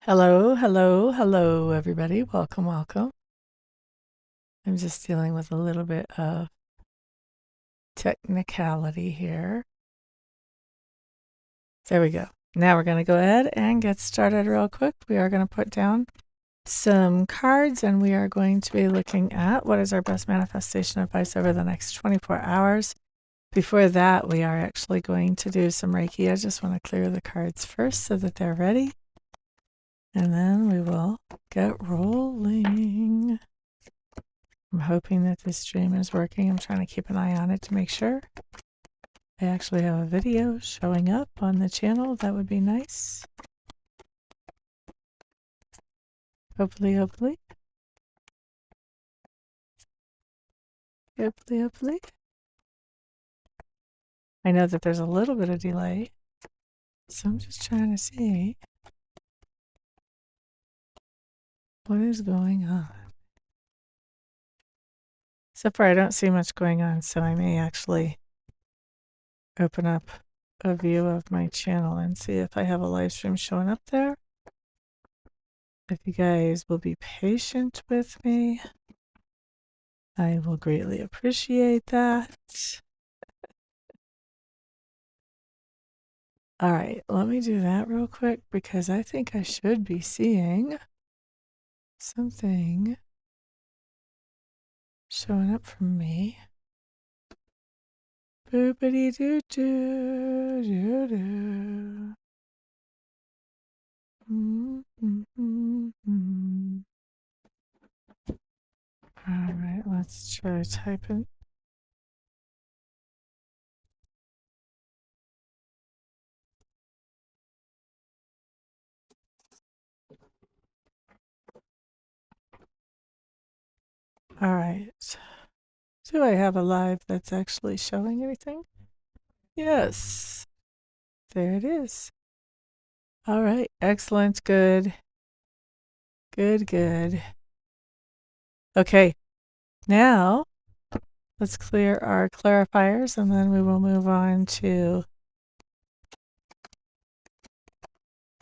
Hello, hello, hello, everybody. Welcome, welcome. I'm just dealing with a little bit of technicality here. There we go. Now we're going to go ahead and get started real quick. We are going to put down some cards and we are going to be looking at what is our best manifestation advice over the next 24 hours. Before that, we are actually going to do some Reiki. I just want to clear the cards first so that they're ready. And then we will get rolling. I'm hoping that this stream is working. I'm trying to keep an eye on it to make sure. I actually have a video showing up on the channel. That would be nice. Hopefully, hopefully. Hopefully, hopefully. I know that there's a little bit of delay, so I'm just trying to see what is going on. So far, I don't see much going on, so I may actually open up a view of my channel and see if I have a live stream showing up there. If you guys will be patient with me, I will greatly appreciate that. All right, let me do that real quick because I think I should be seeing something showing up for me. Boopity doo doo doo doo. All right, let's try typing. All right. Do I have a live that's actually showing anything? Yes. There it is. All right. Excellent. Good. Good, good. Okay. Now, let's clear our clarifiers and then we will move on to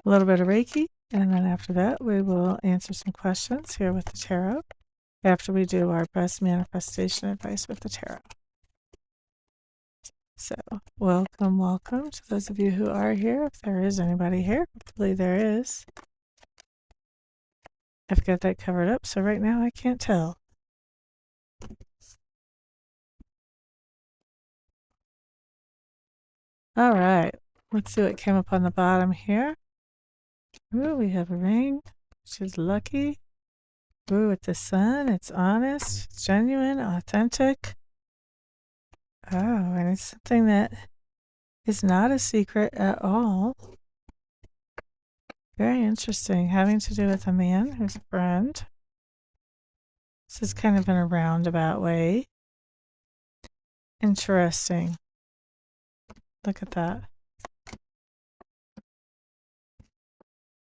a little bit of Reiki. And then after that, we will answer some questions here with the tarot after we do our best manifestation advice with the tarot. So welcome, welcome to those of you who are here. If there is anybody here, hopefully there is. I've got that covered up, so right now I can't tell. All right, let's see what came up on the bottom here. Ooh, we have a ring, which is lucky. Ooh, with the sun, it's honest, it's genuine, authentic. Oh, and it's something that is not a secret at all. Very interesting, having to do with a man who's a friend. This is kind of in a roundabout way. Interesting. Look at that.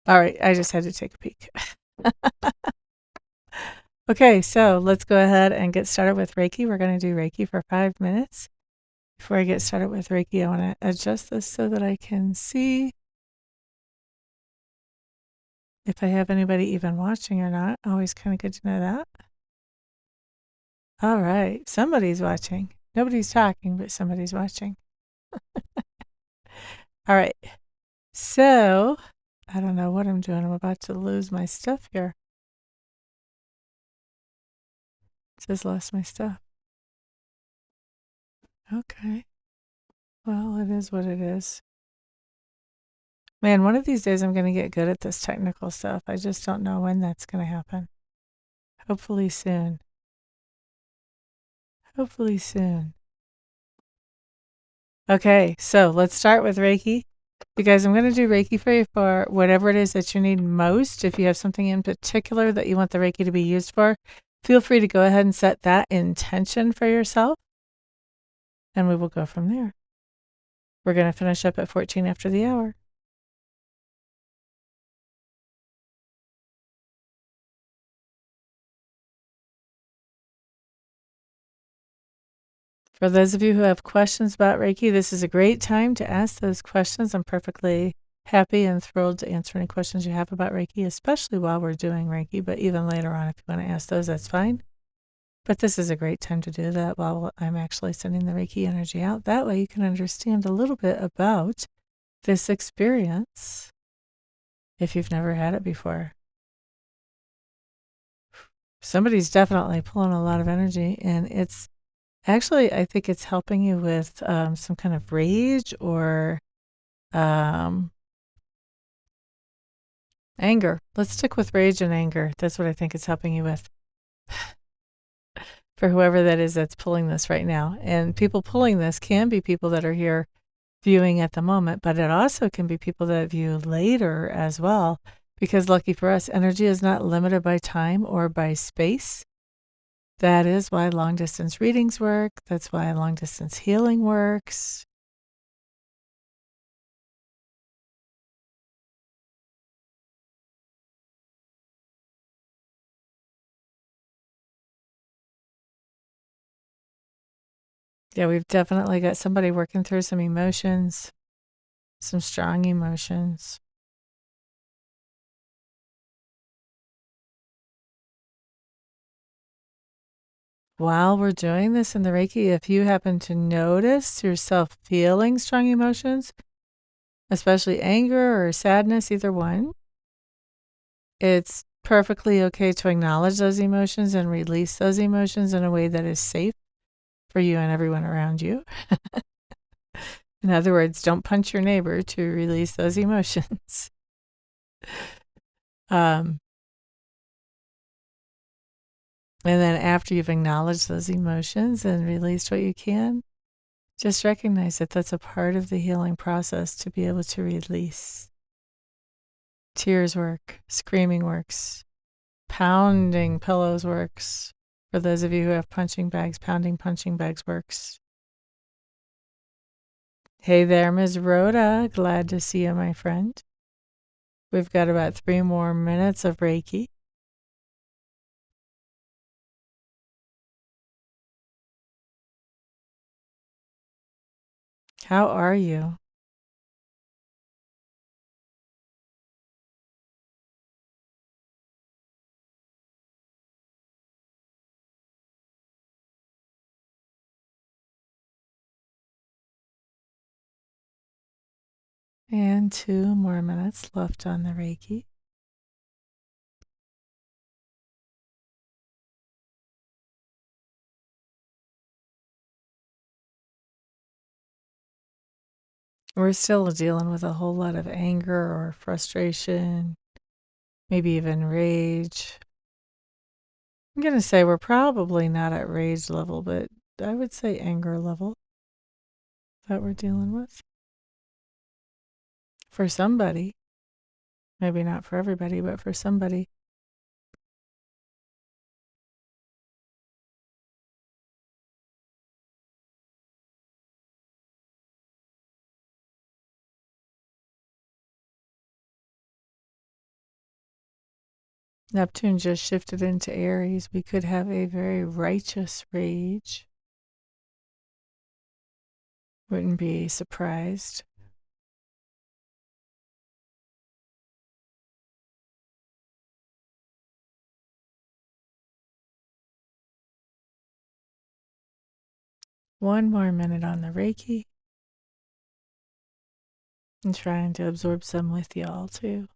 All right, I just had to take a peek. Okay, so let's go ahead and get started with Reiki. We're going to do Reiki for 5 minutes. Before I get started with Reiki, I want to adjust this so that I can see if I have anybody even watching or not. Always kind of good to know that. All right, somebody's watching. Nobody's talking, but somebody's watching. All right, so I don't know what I'm doing. I'm about to lose my stuff here. It says lost my stuff. Okay. Well, it is what it is. Man, one of these days I'm going to get good at this technical stuff. I just don't know when that's going to happen. Hopefully soon. Hopefully soon. Okay, so let's start with Reiki. You guys, I'm going to do Reiki for you for whatever it is that you need most. If you have something in particular that you want the Reiki to be used for, feel free to go ahead and set that intention for yourself. And we will go from there. We're going to finish up at 14 after the hour. For those of you who have questions about Reiki, this is a great time to ask those questions. I'm perfectly happy and thrilled to answer any questions you have about Reiki, especially while we're doing Reiki, but even later on, if you want to ask those, that's fine. But this is a great time to do that while I'm actually sending the Reiki energy out. That way you can understand a little bit about this experience if you've never had it before. Somebody's definitely pulling a lot of energy, and it's actually, I think it's helping you with some kind of rage or anger. Let's stick with rage and anger. That's what I think it's helping you with. For whoever that is that's pulling this right now. And people pulling this can be people that are here viewing at the moment, but it also can be people that view later as well. Because lucky for us, energy is not limited by time or by space. That is why long distance readings work. That's why long distance healing works. Yeah, we've definitely got somebody working through some emotions, some strong emotions. While we're doing this in the Reiki, if you happen to notice yourself feeling strong emotions, especially anger or sadness, either one, it's perfectly okay to acknowledge those emotions and release those emotions in a way that is safe for you and everyone around you. In other words, don't punch your neighbor to release those emotions. And then after you've acknowledged those emotions and released what you can, just recognize that that's a part of the healing process to be able to release. Tears work, screaming works, pounding pillows works. For those of you who have punching bags, pounding punching bags works. Hey there, Ms. Rhoda. Glad to see you, my friend. We've got about 3 more minutes of Reiki. How are you? And 2 more minutes left on the Reiki. We're still dealing with a whole lot of anger or frustration, maybe even rage. I'm going to say we're probably not at rage level, but I would say anger level that we're dealing with. For somebody, maybe not for everybody, but for somebody. Neptune just shifted into Aries. We could have a very righteous rage. Wouldn't be surprised. One more minute on the Reiki. And trying to absorb some with y'all too.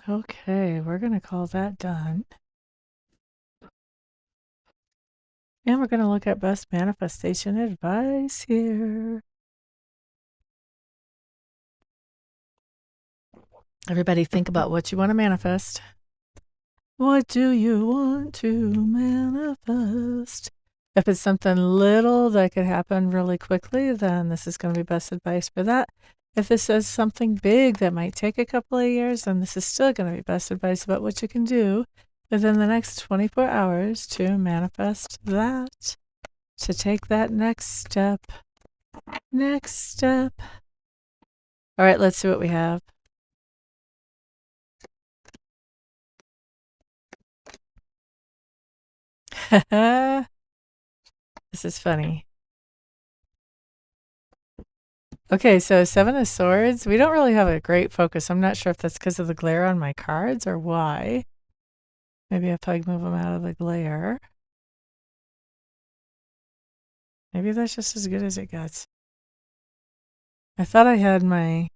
Okay, we're going to call that done. And we're going to look at best manifestation advice here. Everybody think about what you want to manifest. What do you want to manifest? If it's something little that could happen really quickly, then this is going to be best advice for that. If this is something big that might take a couple of years, then this is still going to be best advice about what you can do within the next 24 hours to manifest that, to take that next step. Next step. All right, let's see what we have. This is funny. Okay, so Seven of Swords. We don't really have a great focus. I'm not sure if that's because of the glare on my cards or why. Maybe if I move them out of the glare. Maybe that's just as good as it gets. I thought I had my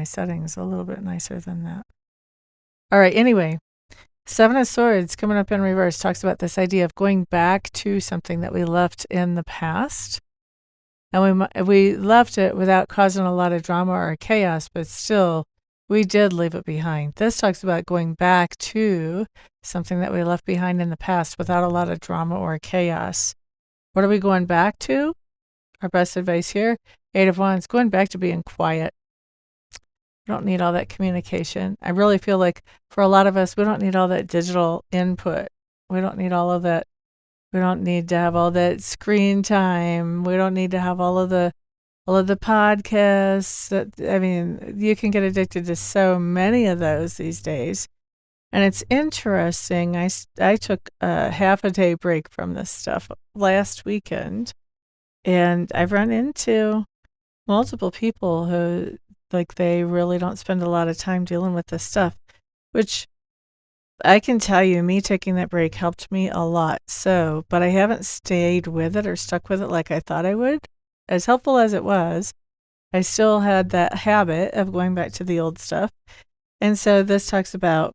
settings a little bit nicer than that. All right, anyway. Seven of Swords coming up in reverse talks about this idea of going back to something that we left in the past. And we left it without causing a lot of drama or chaos, but still, we did leave it behind. This talks about going back to something that we left behind in the past without a lot of drama or chaos. What are we going back to? Our best advice here, 8 of Wands, going back to being quiet. We don't need all that communication. I really feel like for a lot of us, we don't need all that digital input. We don't need all of that. We don't need to have all that screen time. We don't need to have all of the podcasts. I mean, you can get addicted to so many of those these days. And it's interesting. I took a half a day break from this stuff last weekend, and I've run into multiple people who they really don't spend a lot of time dealing with this stuff, which I can tell you, me taking that break helped me a lot. But I haven't stayed with it or stuck with it like I thought I would. As helpful as it was, I still had that habit of going back to the old stuff. And so this talks about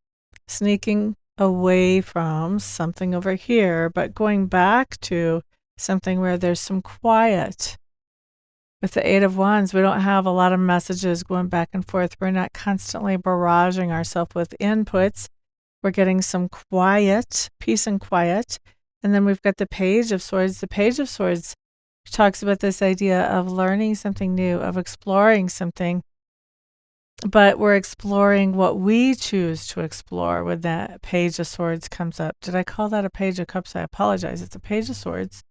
sneaking away from something over here, but going back to something where there's some quiet. With the 8 of Wands, we don't have a lot of messages going back and forth. We're not constantly barraging ourselves with inputs. We're getting some quiet, peace and quiet. And then we've got the Page of Swords. The Page of Swords talks about this idea of learning something new, of exploring something. But we're exploring what we choose to explore when that Page of Swords comes up. Did I call that a Page of Cups? I apologize. It's a Page of Swords.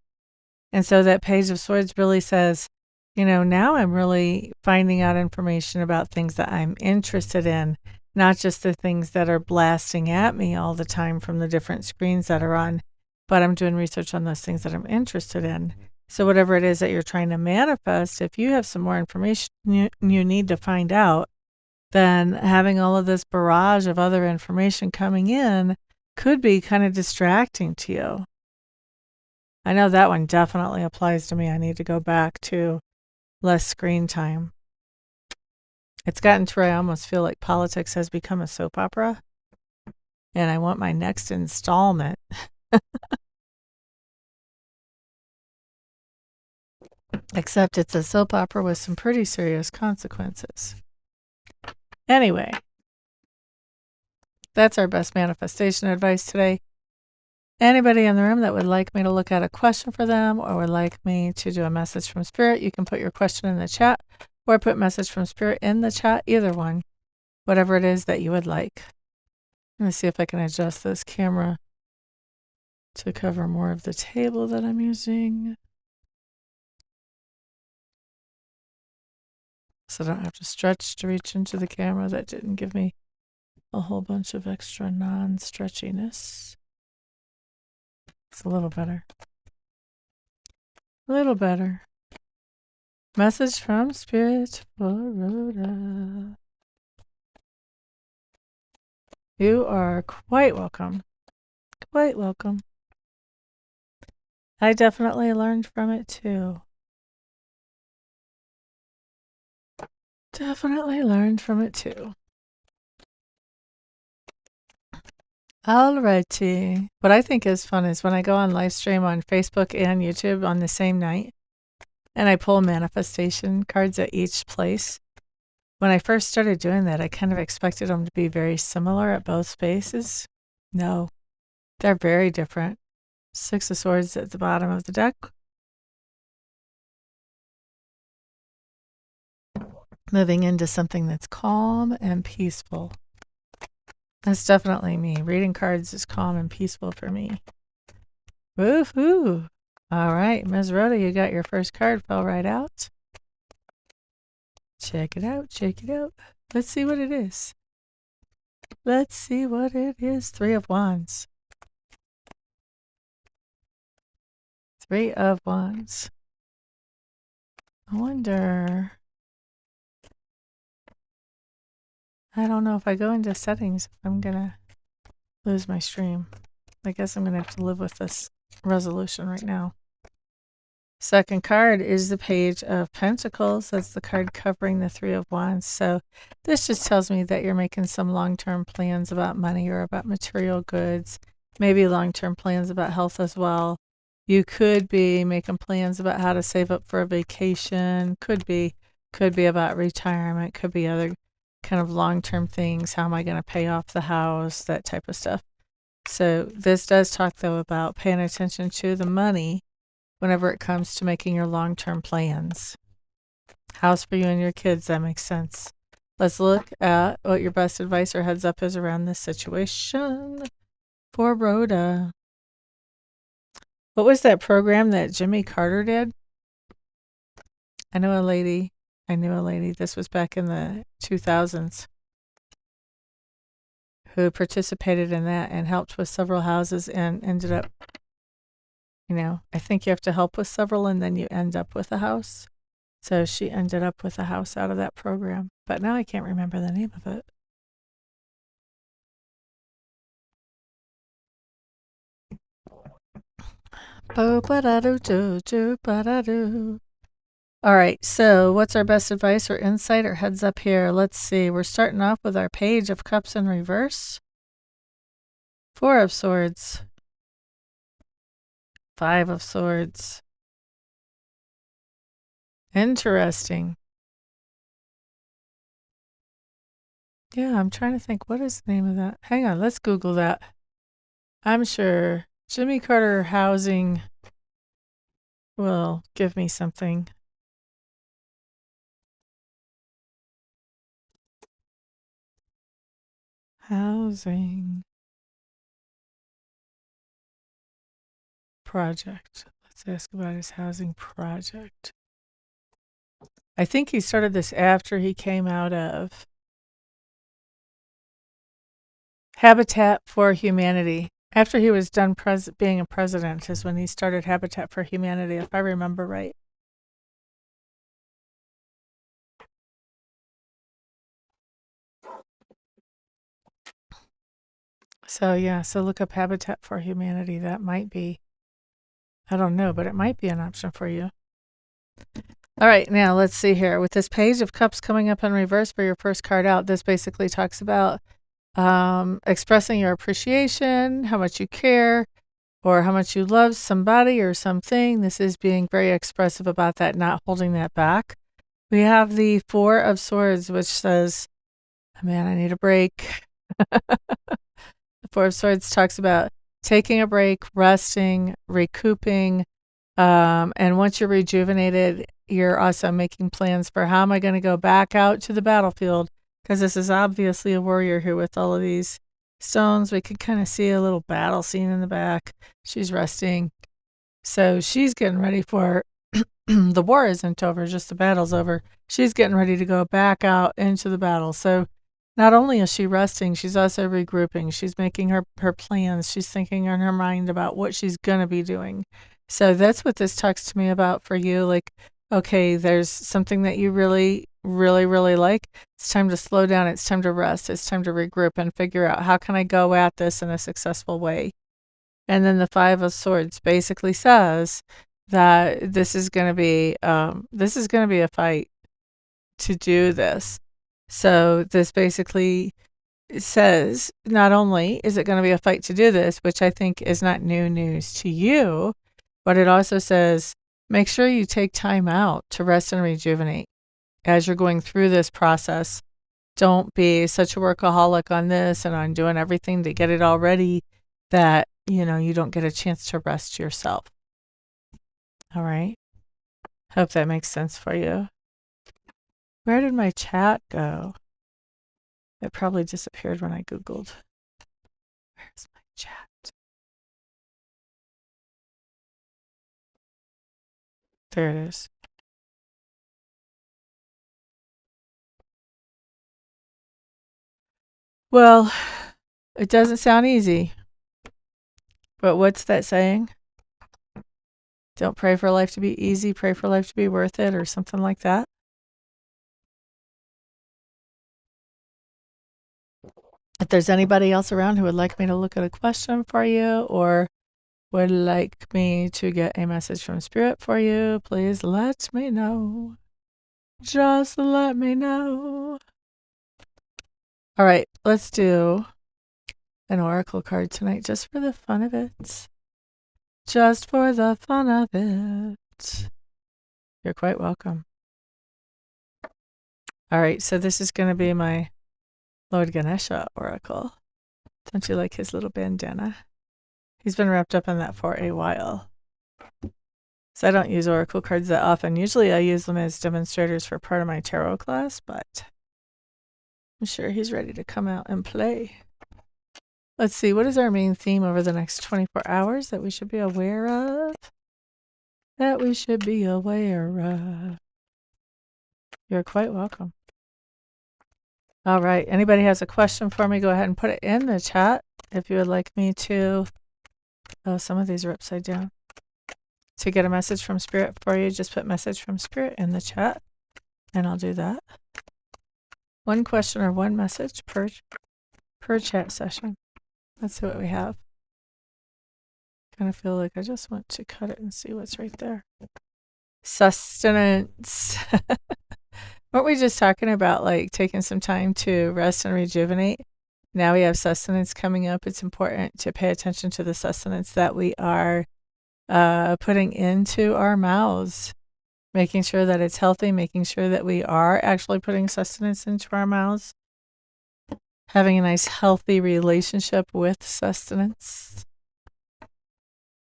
And so that Page of Swords really says, now I'm really finding out information about things that I'm interested in, not just the things that are blasting at me all the time from the different screens that are on, but I'm doing research on those things that I'm interested in. So whatever it is that you're trying to manifest, if you have some more information you need to find out, then having all of this barrage of other information coming in could be kind of distracting to you. I know that one definitely applies to me. I need to go back to less screen time. It's gotten to where I almost feel like politics has become a soap opera, and I want my next installment. Except it's a soap opera with some pretty serious consequences. Anyway, that's our best manifestation advice today. Anybody in the room that would like me to look at a question for them or would like me to do a message from Spirit, you can put your question in the chat or put message from Spirit in the chat, either one, whatever it is that you would like. Let me see if I can adjust this camera to cover more of the table that I'm using, so I don't have to stretch to reach into the camera. That didn't give me a whole bunch of extra non-stretchiness. It's a little better. A little better. Message from Spirit for Rhoda. You are quite welcome. Quite welcome. I definitely learned from it too. Definitely learned from it too. Alrighty. What I think is fun is when I go on live stream on Facebook and YouTube on the same night, and I pull manifestation cards at each place. When I first started doing that, I kind of expected them to be very similar at both spaces. No, they're very different. 6 of Swords at the bottom of the deck. Moving into something that's calm and peaceful. That's definitely me. Reading cards is calm and peaceful for me. Woohoo! All right, Ms. Rhoda, you got your first card, fell right out. Check it out, check it out. Let's see what it is. Let's see what it is. Three of Wands. Three of Wands. I wonder. I don't know if I go into settings, I'm gonna lose my stream. I guess I'm gonna have to live with this resolution right now. Second card is the Page of Pentacles. That's the card covering the Three of Wands. So this just tells me that you're making some long-term plans about money or about material goods, maybe long-term plans about health as well. You could be making plans about how to save up for a vacation, could be about retirement, could be other kind of long-term things. How am I going to pay off the house, that type of stuff. So this does talk, though, about paying attention to the money whenever it comes to making your long-term plans. House for you and your kids, that makes sense. Let's look at what your best advice or heads up is around this situation for Rhoda. What was that program that Jimmy Carter did? I knew a lady. This was back in the 2000s who participated in that and helped with several houses and ended up, I think you have to help with several and then you end up with a house. So she ended up with a house out of that program. But now I can't remember the name of it. All right, so what's our best advice or insight or heads up here? Let's see. We're starting off with our Page of Cups in reverse. Four of Swords. Five of Swords. Interesting. Yeah, I'm trying to think. What is the name of that? Hang on, let's Google that. I'm sure Jimmy Carter housing will give me something. Housing project. Let's ask about his housing project. I think he started this after he came out of Habitat for Humanity. After he was done being a president is when he started Habitat for Humanity, if I remember right. So yeah, so look up Habitat for Humanity. That might be, I don't know, but it might be an option for you. All right, now let's see here. With this Page of Cups coming up in reverse for your first card out, this basically talks about expressing your appreciation, how much you care, or how much you love somebody or something. This is being very expressive about that, not holding that back. We have the Four of Swords, which says, man, I need a break. The Four of Swords talks about taking a break, resting, recouping, and once you're rejuvenated, you're also making plans for how am I going to go back out to the battlefield, because this is obviously a warrior here with all of these stones. We could kind of see a little battle scene in the back. She's resting. So she's getting ready for the war isn't over, just the battle's over. She's getting ready to go back out into the battle. So not only is she resting, she's also regrouping. She's making her plans. She's thinking in her mind about what she's going to be doing. So that's what this talks to me about for you. Like, okay, there's something that you really, really, really like. It's time to slow down. It's time to rest. It's time to regroup and figure out how can I go at this in a successful way. And then the Five of Swords basically says that this is going to be a fight to do this. So this basically says not only is it going to be a fight to do this, which I think is not new news to you, but it also says make sure you take time out to rest and rejuvenate as you're going through this process. Don't be such a workaholic on this and on doing everything to get it all ready that, you don't get a chance to rest yourself. All right. Hope that makes sense for you. Where did my chat go? It probably disappeared when I Googled. is my chat? There it is. Well, it doesn't sound easy. But what's that saying? Don't pray for life to be easy, pray for life to be worth it, or something like that. If there's anybody else around who would like me to look at a question for you or would like me to get a message from Spirit for you, please let me know. Just let me know. All right, let's do an oracle card tonight just for the fun of it. Just for the fun of it. You're quite welcome. All right, so this is going to be my Lord Ganesha oracle. Don't you like his little bandana? He's been wrapped up in that for a while. So I don't use oracle cards that often. Usually I use them as demonstrators for part of my tarot class, but I'm sure he's ready to come out and play. Let's see, what is our main theme over the next 24 hours that we should be aware of? That we should be aware of. You're quite welcome. All right, anybody has a question for me, go ahead and put it in the chat if you would like me to. Oh, some of these are upside down. To get a message from Spirit for you, just put message from Spirit in the chat, and I'll do that. One question or one message per chat session. Let's see what we have. Kind of feel like I just want to cut it and see what's right there. Sustenance. Weren't we just talking about like taking some time to rest and rejuvenate? Now we have sustenance coming up. It's important to pay attention to the sustenance that we are putting into our mouths, making sure that it's healthy, making sure that we are actually putting sustenance into our mouths, having a nice healthy relationship with sustenance.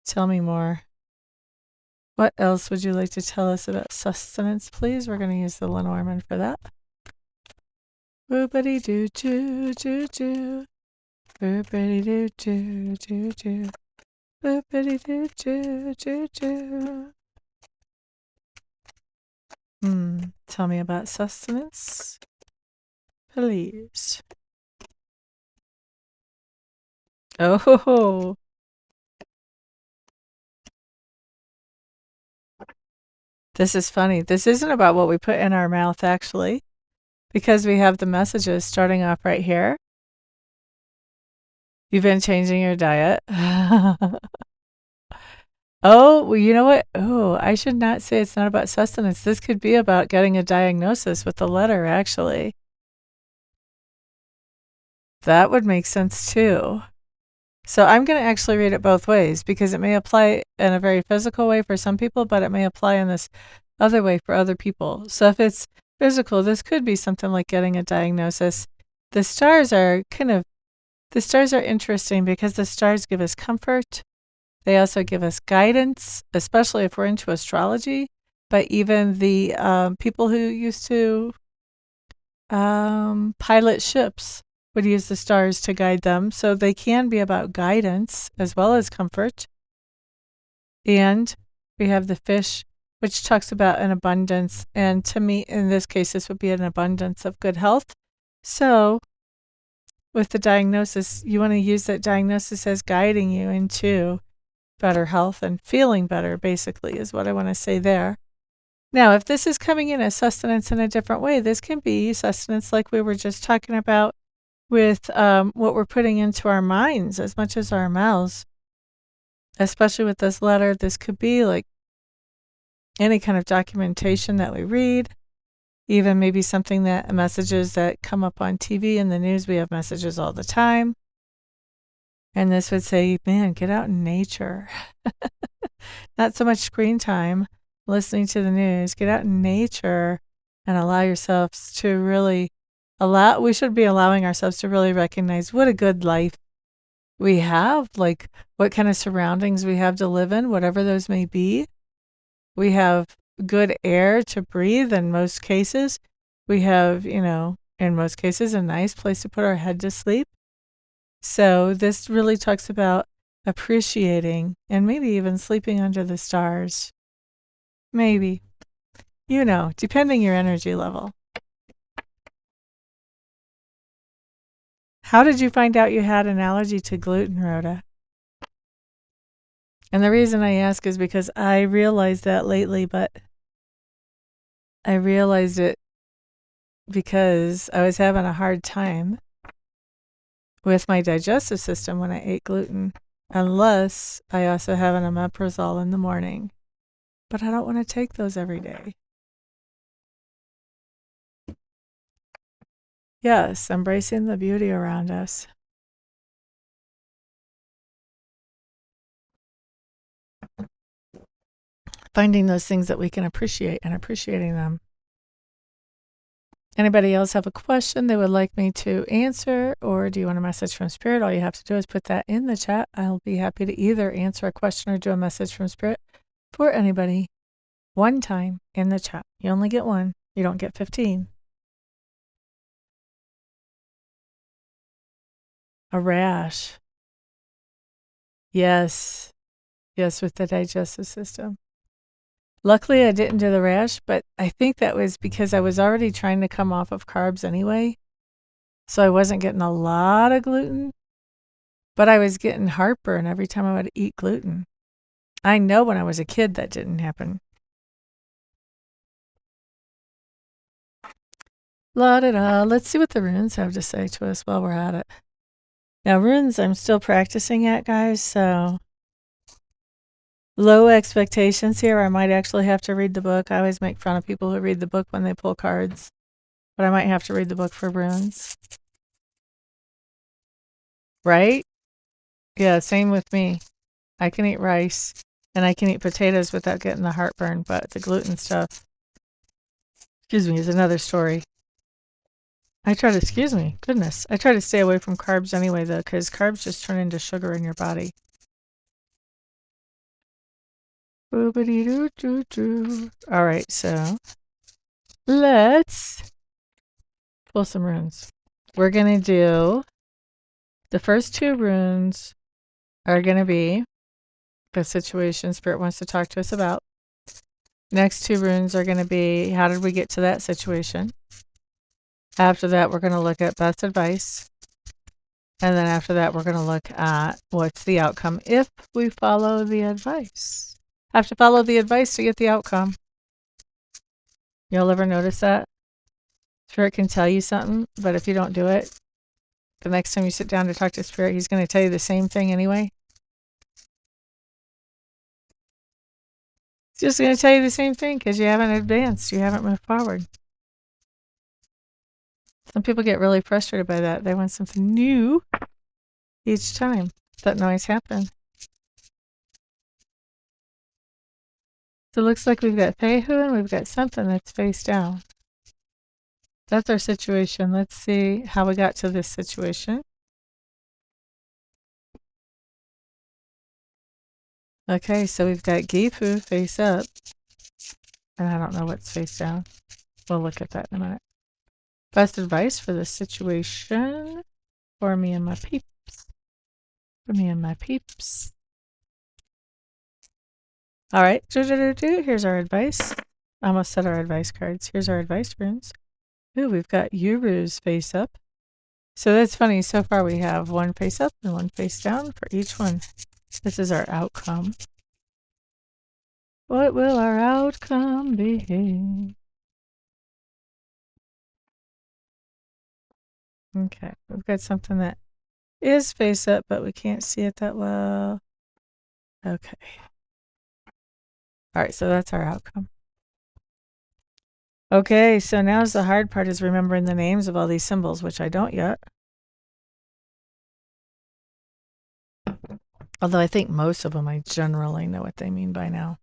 Tell me more. What else would you like to tell us about sustenance, please? We're going to use the Lenormand for that. Boopity doo doo doo doo. Boopity doo doo doo doo. Boopity doo doo doo doo. Tell me about sustenance, please. Oh. This is funny. This isn't about what we put in our mouth, actually, because we have the messages starting off right here. You've been changing your diet. Oh, well, you know what? Oh, I should not say it's not about sustenance. This could be about getting a diagnosis with the letter, actually. That would make sense, too. So I'm going to actually read it both ways because it may apply in a very physical way for some people, but it may apply in this other way for other people. So if it's physical, this could be something like getting a diagnosis. The stars are interesting because the stars give us comfort. They also give us guidance, especially if we're into astrology. But even the people who used to pilot ships would use the stars to guide them. So they can be about guidance as well as comfort. And we have the fish, which talks about an abundance. And to me, in this case, this would be an abundance of good health. So with the diagnosis, you want to use that diagnosis as guiding you into better health and feeling better, basically, is what I want to say there. Now, if this is coming in as sustenance in a different way, this can be sustenance like we were just talking about with what we're putting into our minds as much as our mouths. Especially with this letter, this could be like any kind of documentation that we read, even maybe something that messages that come up on TV and the news. We have messages all the time. And this would say, man, get out in nature. Not so much screen time, listening to the news. Get out in nature and allow yourselves to really we should be allowing ourselves to really recognize what a good life we have, like what kind of surroundings we have to live in, whatever those may be. We have good air to breathe in most cases. We have, in most cases, a nice place to put our head to sleep. So this really talks about appreciating and maybe even sleeping under the stars. Maybe. You know, depending your energy level. How did you find out you had an allergy to gluten, Rhoda? And the reason I ask is because I realized that lately, but I realized it because I was having a hard time with my digestive system when I ate gluten, unless I also have an omeprazole in the morning. But I don't want to take those every day. Yes, embracing the beauty around us. Finding those things that we can appreciate and appreciating them. Anybody else have a question they would like me to answer, or do you want a message from Spirit? All you have to do is put that in the chat. I'll be happy to either answer a question or do a message from Spirit for anybody one time in the chat. You only get one. You don't get 15. A rash. Yes. Yes, with the digestive system. Luckily, I didn't do the rash, but I think that was because I was already trying to come off of carbs anyway. So I wasn't getting a lot of gluten, but I was getting heartburn every time I would eat gluten. I know when I was a kid that didn't happen. La da da. Let's see what the runes have to say to us while we're at it. Now, runes I'm still practicing at, guys, so low expectations here. I might actually have to read the book. I always make fun of people who read the book when they pull cards, but I might have to read the book for runes. Right? Yeah, same with me. I can eat rice and I can eat potatoes without getting the heartburn, but the gluten stuff, excuse me, is another story. I try to stay away from carbs anyway, though, because carbs just turn into sugar in your body. Boobity-doo-doo-doo. All right, so let's pull some runes. We're going to do the first two runes are going to be the situation Spirit wants to talk to us about. Next two runes are going to be how did we get to that situation? After that, we're going to look at best advice. And then after that, we're going to look at what's the outcome if we follow the advice. Have to follow the advice to get the outcome. Y'all ever notice that? Spirit can tell you something, but if you don't do it, the next time you sit down to talk to Spirit, he's going to tell you the same thing anyway. He's just going to tell you the same thing because you haven't advanced. You haven't moved forward. Some people get really frustrated by that. They want something new each time. Doesn't always happen. So it looks like we've got Fehu and we've got something that's face down. That's our situation. Let's see how we got to this situation. Okay, so we've got Gifu face up. And I don't know what's face down. We'll look at that in a minute. Best advice for this situation for me and my peeps. For me and my peeps. All right, here's our advice. I almost said our advice cards. Here's our advice runes. Ooh, we've got Uru's face up. So that's funny. So far we have one face up and one face down for each one. This is our outcome. What will our outcome be? Okay, we've got something that is face up, but we can't see it that well. Okay. All right, so that's our outcome. Okay, so now's the hard part is remembering the names of all these symbols, which I don't yet. Although I think most of them I generally know what they mean by now.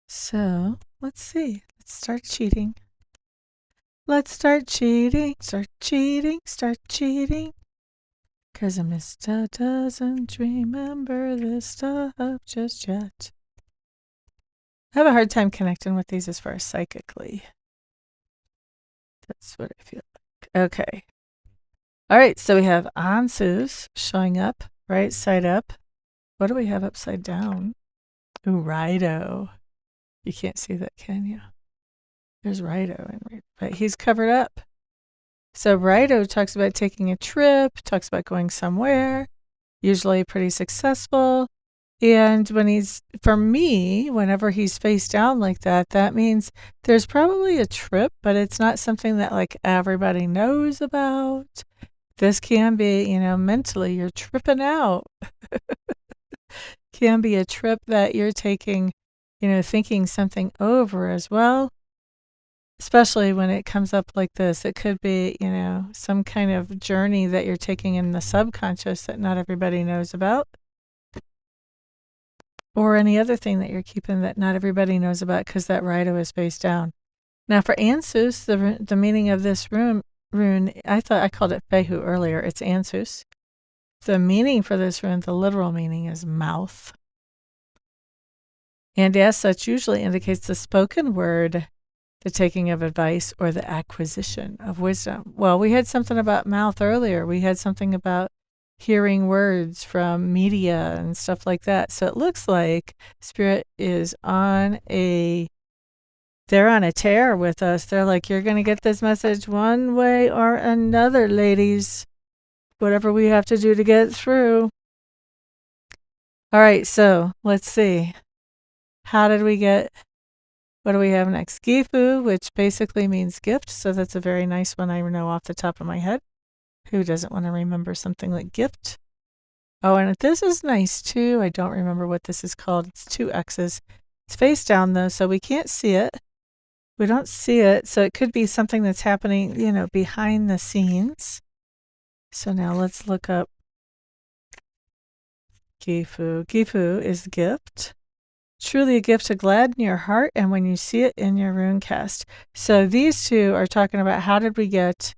So, let's see. Let's start cheating. Let's start cheating. Start cheating. Start cheating. 'Cause Amista doesn't remember this stuff just yet. I have a hard time connecting with these as far as psychically. That's what I feel like. Okay. All right, so we have Ansus showing up right side up. What do we have upside down? Ooh, Rido. You can't see that, can you? There's Rido, but he's covered up. So Rido talks about taking a trip, talks about going somewhere, usually pretty successful. And for me, whenever he's face down like that, that means there's probably a trip, but it's not something that like everybody knows about. This can be, mentally you're tripping out. Can be a trip that you're taking, thinking something over as well. Especially when it comes up like this, it could be, some kind of journey that you're taking in the subconscious that not everybody knows about. Or any other thing that you're keeping that not everybody knows about because that Rido is face down. Now for Ansus, the meaning of this rune, I thought I called it Fehu earlier. It's Ansus. The meaning for this rune, the literal meaning is mouth. And as such, usually indicates the spoken word, the taking of advice, or the acquisition of wisdom. Well, we had something about mouth earlier. We had something about hearing words from media and stuff like that. So it looks like Spirit is they're on a tear with us. They're like, you're going to get this message one way or another, ladies. Whatever we have to do to get through. All right, so let's see. What do we have next? Gifu, which basically means gift. So that's a very nice one I know off the top of my head. Who doesn't want to remember something like gift? Oh, and this is nice too. I don't remember what this is called. It's 2 X's. It's face down though, so we can't see it. We don't see it, so it could be something that's happening, behind the scenes. So now let's look up Gifu. Gifu is gift. Truly a gift to gladden your heart, and when you see it in your rune cast. So these two are talking about how did we get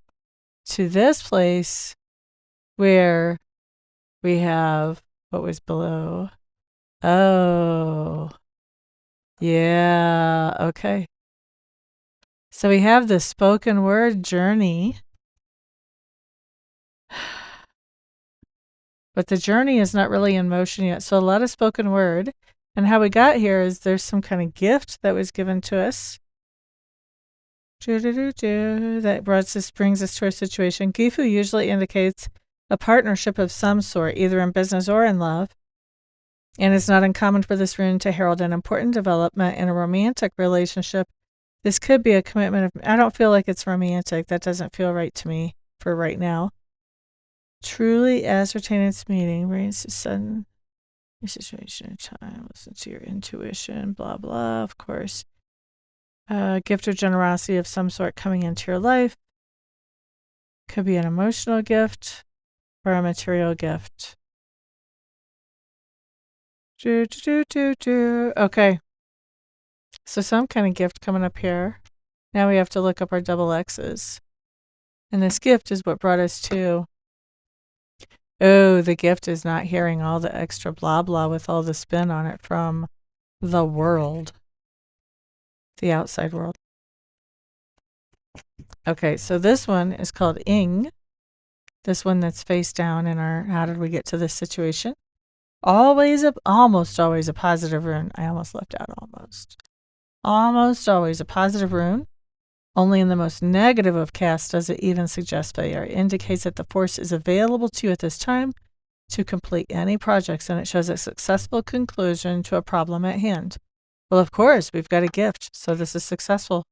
to this place where we have what was below. Oh, yeah, okay. So we have the spoken word journey, but the journey is not really in motion yet. So a lot of spoken word. And how we got here is there's some kind of gift that was given to us. That brings us to our situation. Gifu usually indicates a partnership of some sort, either in business or in love. And it's not uncommon for this rune to herald an important development in a romantic relationship. This could be a commitment I don't feel like it's romantic. That doesn't feel right to me for right now. Truly ascertain its meaning, brings to sudden situation of time, listen to your intuition, blah, blah, of course. Gift of generosity of some sort coming into your life. Could be an emotional gift or a material gift. Okay. So some kind of gift coming up here. Now we have to look up our double X's. And this gift is what brought us to... Oh, the gift is not hearing all the extra blah blah with all the spin on it from the world. The outside world. Okay, so this one is called Ing. This one that's face down in our how did we get to this situation? Almost always a positive rune. I almost left out almost. Almost always a positive rune. Only in the most negative of casts does it even suggest failure. It indicates that the force is available to you at this time to complete any projects, and it shows a successful conclusion to a problem at hand. Well, of course, we've got a gift, so this is successful.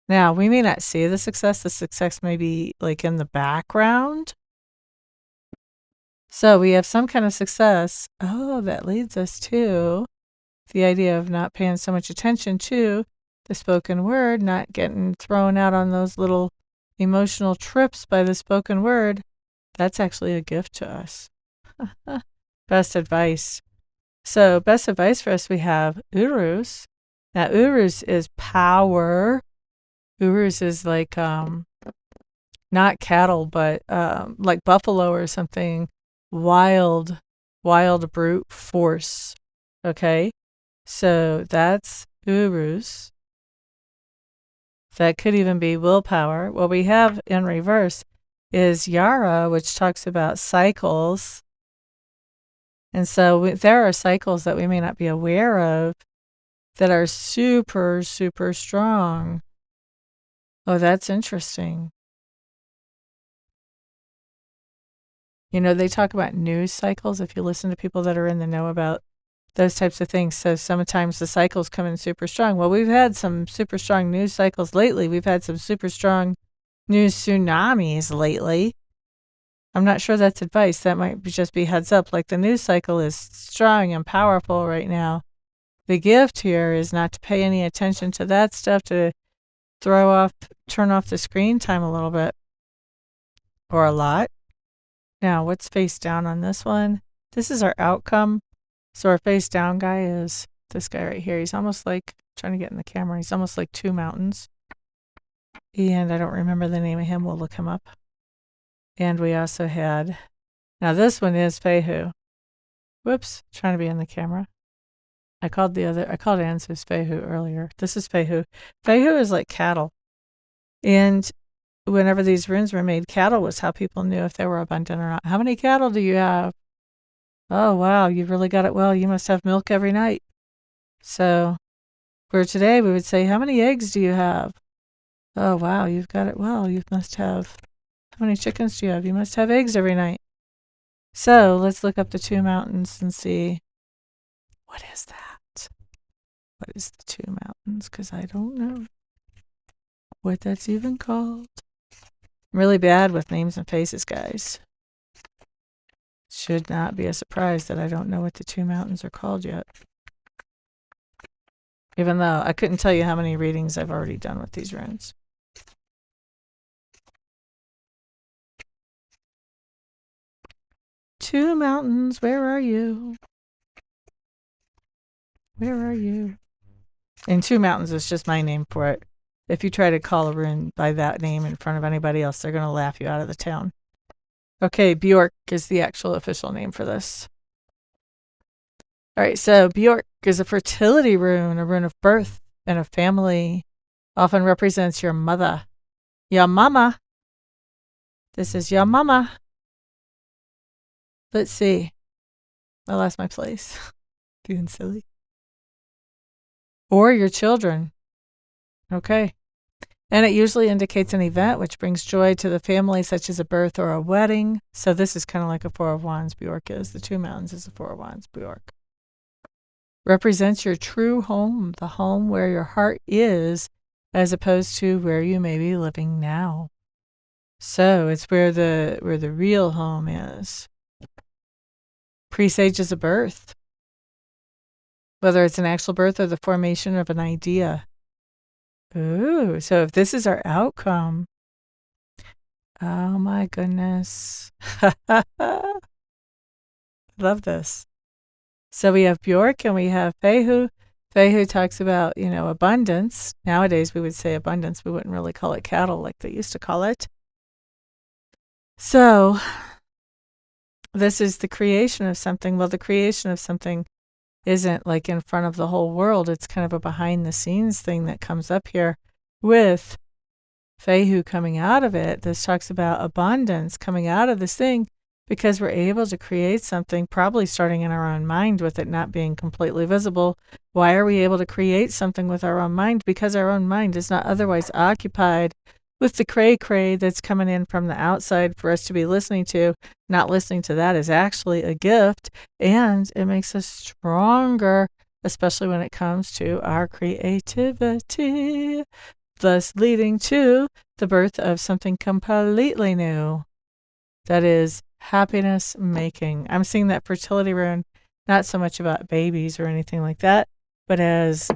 Now, we may not see the success. The success may be like in the background. So we have some kind of success. Oh, that leads us to the idea of not paying so much attention to the spoken word, not getting thrown out on those little emotional trips by the spoken word. That's actually a gift to us. Best advice. So best advice for us, we have Urus. Now Urus is power. Urus is like not cattle, but like buffalo or something. Wild brute force. Okay, so that's Urus. That could even be willpower. Well, we have in reverse is Yara, which talks about cycles. And so there are cycles that we may not be aware of that are super, super strong. Oh, that's interesting. You know, they talk about news cycles if you listen to people that are in the know about those types of things. So sometimes the cycles come in super strong. Well, we've had some super strong news cycles lately. We've had some super strong news tsunamis lately. I'm not sure that's advice. That might just be heads up. Like the news cycle is strong and powerful right now. The gift here is not to pay any attention to that stuff, to turn off the screen time a little bit or a lot. Now, what's face down on this one? This is our outcome. So our face down guy is this guy right here. He's almost like, trying to get in the camera, he's almost like two mountains. And I don't remember the name of him. We'll look him up. And we also had, now this one is Fehu. Whoops, trying to be in the camera. I called Ansus Fehu earlier. This is Fehu. Fehu is like cattle. And whenever these runes were made, cattle was how people knew if they were abundant or not. How many cattle do you have? Oh, wow, you've really got it well. You must have milk every night. So for today, we would say, how many eggs do you have? Oh, wow, you've got it well. You must have, how many chickens do you have? You must have eggs every night. So let's look up the two mountains and see, what is that? What is the two mountains? Because I don't know what that's even called. I'm really bad with names and faces, guys. Should not be a surprise that I don't know what the two mountains are called yet. Even though I couldn't tell you how many readings I've already done with these runes. Two mountains, where are you? Where are you? And two mountains is just my name for it. If you try to call a rune by that name in front of anybody else, they're going to laugh you out of the town. Okay, Bjork is the actual official name for this. All right, so Bjork is a fertility rune, a rune of birth and of family. Often represents your mother. Your mama. This is your mama. Let's see. I lost my place. Being silly. Or your children. Okay. And it usually indicates an event which brings joy to the family, such as a birth or a wedding. So this is kind of like a Four of Wands, Bjork is. The Two Mountains is a Four of Wands, Bjork. Represents your true home, the home where your heart is, as opposed to where you may be living now. So it's where the real home is. Presages a birth. Whether it's an actual birth or the formation of an idea. Ooh, so if this is our outcome, oh my goodness. Love this. So we have Bjork and we have Fehu. Fehu talks about, abundance. Nowadays we would say abundance. We wouldn't really call it cattle like they used to call it. So this is the creation of something. Well, the creation of something isn't like in front of the whole world. It's kind of a behind the scenes thing that comes up here with Fehu coming out of it. This talks about abundance coming out of this thing because we're able to create something, probably starting in our own mind with it not being completely visible. Why are we able to create something with our own mind? Because our own mind is not otherwise occupied with the cray-cray that's coming in from the outside for us to be listening to. Not listening to that is actually a gift, and it makes us stronger, especially when it comes to our creativity, thus leading to the birth of something completely new. That is happiness making. I'm seeing that fertility rune, not so much about babies or anything like that, but as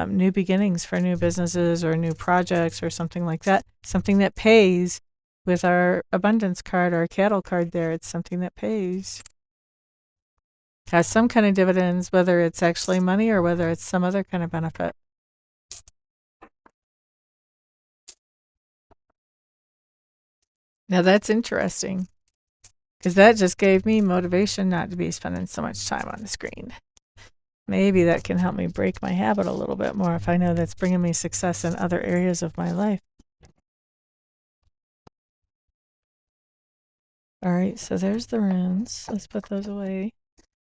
new beginnings for new businesses or new projects or something like that. Something that pays with our abundance card, our cattle card there. It's something that pays. Has some kind of dividends, whether it's actually money or whether it's some other kind of benefit. Now that's interesting, because that just gave me motivation not to be spending so much time on the screen. Maybe that can help me break my habit a little bit more if I know that's bringing me success in other areas of my life. All right, so there's the runes. Let's put those away.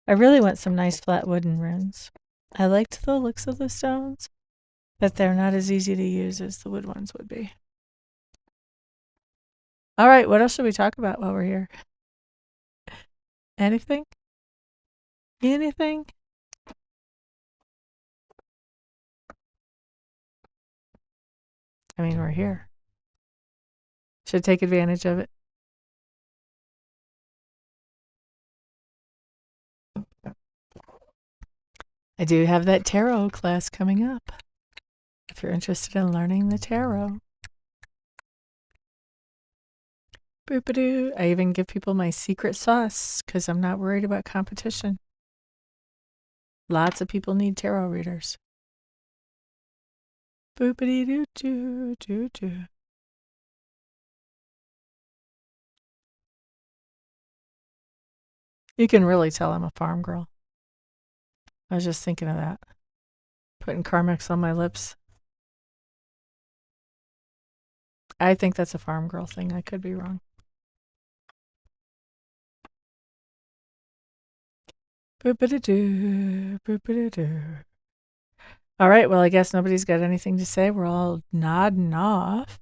I really want some nice flat wooden runes. I liked the looks of the stones, but they're not as easy to use as the wood ones would be. All right, what else should we talk about while we're here? Anything? Anything? I mean, we're here. Should take advantage of it. I do have that tarot class coming up. If you're interested in learning the tarot. Boop-a-doo. I even give people my secret sauce because I'm not worried about competition. Lots of people need tarot readers. Boop-a-dee-doo-doo-doo-doo. You can really tell I'm a farm girl. I was just thinking of that. Putting Carmex on my lips. I think that's a farm girl thing. I could be wrong. Boop-a-doo, boop-a-doo. All right, well, I guess nobody's got anything to say. We're all nodding off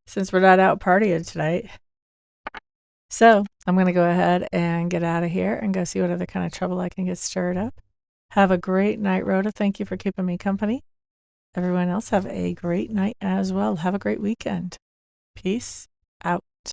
since we're not out partying tonight. So I'm going to go ahead and get out of here and go see what other kind of trouble I can get stirred up. Have a great night, Rhoda. Thank you for keeping me company. Everyone else have a great night as well. Have a great weekend. Peace out.